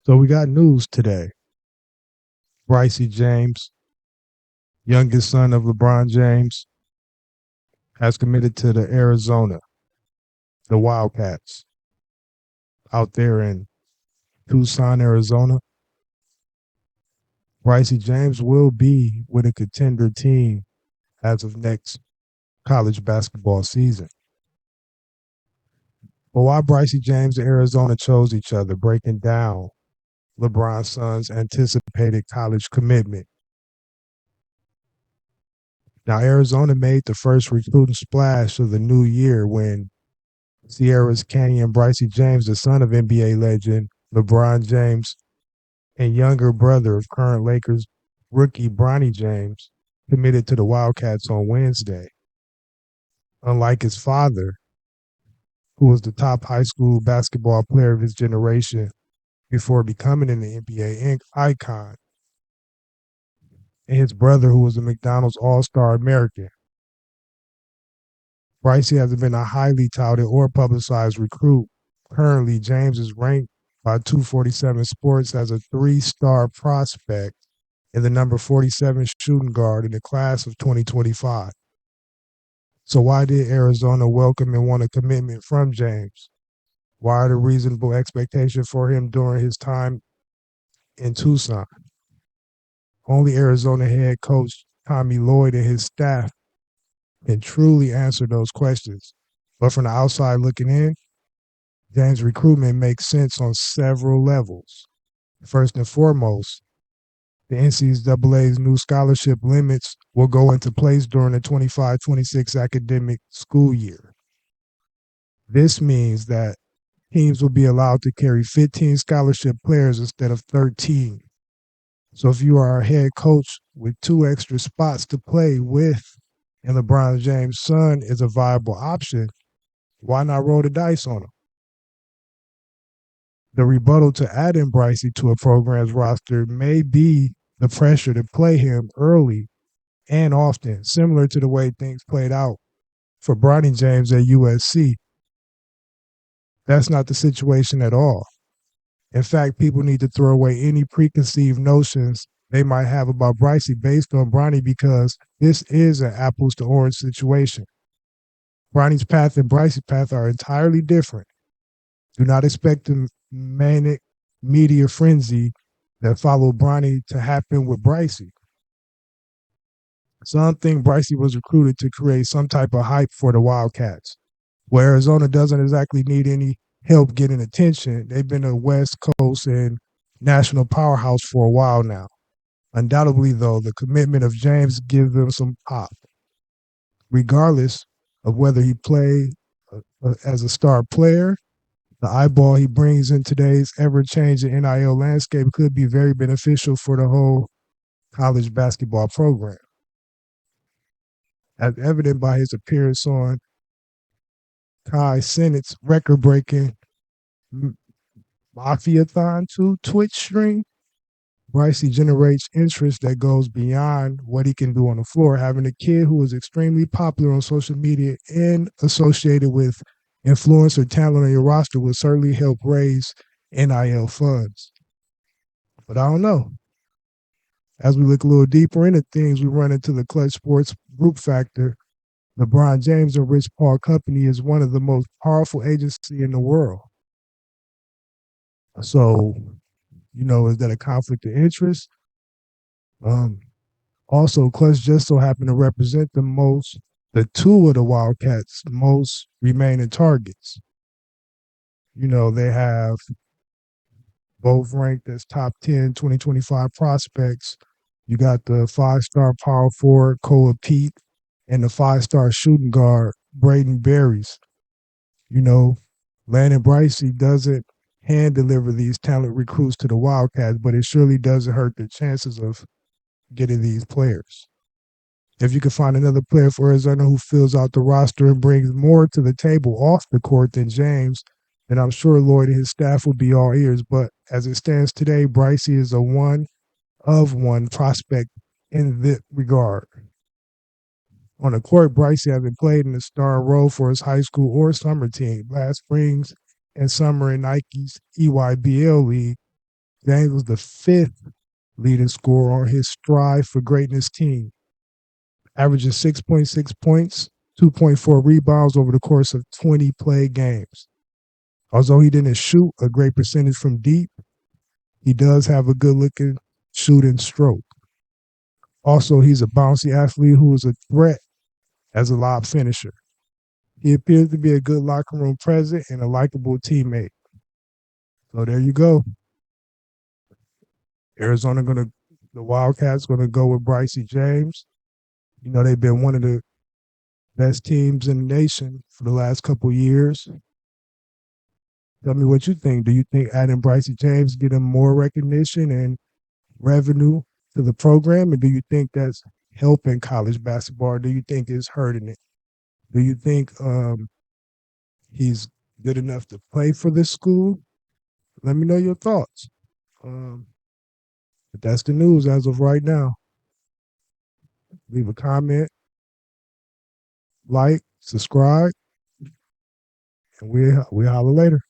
So we got news today. Bryce James, youngest son of LeBron James, has committed to the the Wildcats, out there in Tucson, Arizona. Bryce James will be with a contender team as of next college basketball season. But why Bryce James and Arizona chose each other, breaking down LeBron's son's anticipated college commitment. Now, Arizona made the first recruiting splash of the new year when Sierra's Canyon Bryce James, the son of NBA legend LeBron James, and younger brother of current Lakers rookie Bronny James, committed to the Wildcats on Wednesday. Unlike his father, who was the top high school basketball player of his generation before becoming an NBA icon, and his brother, who was a McDonald's All-Star American, Bryce hasn't been a highly touted or publicized recruit. Currently, James is ranked by 247 Sports as a three-star prospect and the number 47 shooting guard in the class of 2025. So why did Arizona welcome and want a commitment from James? Why are the reasonable expectations for him during his time in Tucson? Only Arizona head coach Tommy Lloyd and his staff can truly answer those questions. But from the outside looking in, James' recruitment makes sense on several levels. First and foremost, the NCAA's new scholarship limits will go into place during the 25-26 academic school year. This means that teams will be allowed to carry 15 scholarship players instead of 13. So if you are a head coach with two extra spots to play with and LeBron James' son is a viable option, why not roll the dice on him? The rebuttal to adding Bryce to a program's roster may be the pressure to play him early and often, similar to the way things played out for Bronny James at USC. That's not the situation at all. In fact, people need to throw away any preconceived notions they might have about Bryce based on Bronny, because this is an apples to orange situation. Bronny's path and Bryce's path are entirely different. Do not expect the manic media frenzy that followed Bronny to happen with Bryce. Some think Bryce was recruited to create some type of hype for the Wildcats, where Arizona doesn't exactly need any help getting attention. They've been a West Coast and national powerhouse for a while now. Undoubtedly, though, the commitment of James gives them some pop. Regardless of whether he played as a star player, the eyeball he brings in today's ever-changing NIL landscape could be very beneficial for the whole college basketball program. As evident by his appearance on Kai Sennett's record-breaking Mafia-thon 2 Twitch stream, Bryce generates interest that goes beyond what he can do on the floor. Having a kid who is extremely popular on social media and associated with influencer talent on your roster will certainly help raise NIL funds. But I don't know. As we look a little deeper into things, we run into the Clutch Sports group factor. LeBron James and Rich Paul Company is one of the most powerful agencies in the world. So, is that a conflict of interest? Also, Clutch just so happened to represent the two of the Wildcats' most remaining targets. They have both ranked as top 10 2025 prospects. You got the five-star power forward, Koa Pete, and the five-star shooting guard, Braden Berries. Landon Bryce doesn't hand deliver these talent recruits to the Wildcats, but it surely doesn't hurt their chances of getting these players. If you can find another player for Arizona who fills out the roster and brings more to the table off the court than James, then I'm sure Lloyd and his staff will be all ears. But as it stands today, Bryce is a one-of-one prospect in that regard. On the court, Bryce hasn't played in a star role for his high school or summer team. Last spring and summer in Nike's EYBL league, James was the fifth leading scorer on his Strive for Greatness team, averaging 6.6 points, 2.4 rebounds over the course of 20 play games. Although he didn't shoot a great percentage from deep, he does have a good looking shooting stroke. Also, he's a bouncy athlete who is a threat as a lob finisher. He appears to be a good locker room presence and a likable teammate. So there you go. The Wildcats gonna go with Bryce James. You know, they've been one of the best teams in the nation for the last couple of years. Tell me what you think. Do you think adding Bryce James get him more recognition and revenue to the program? And do you think that's helping college basketball? Or do you think it's hurting it? Do you think he's good enough to play for this school? Let me know your thoughts. Um, but that's the news as of right now. Leave a comment, like, subscribe, and we'll holler later.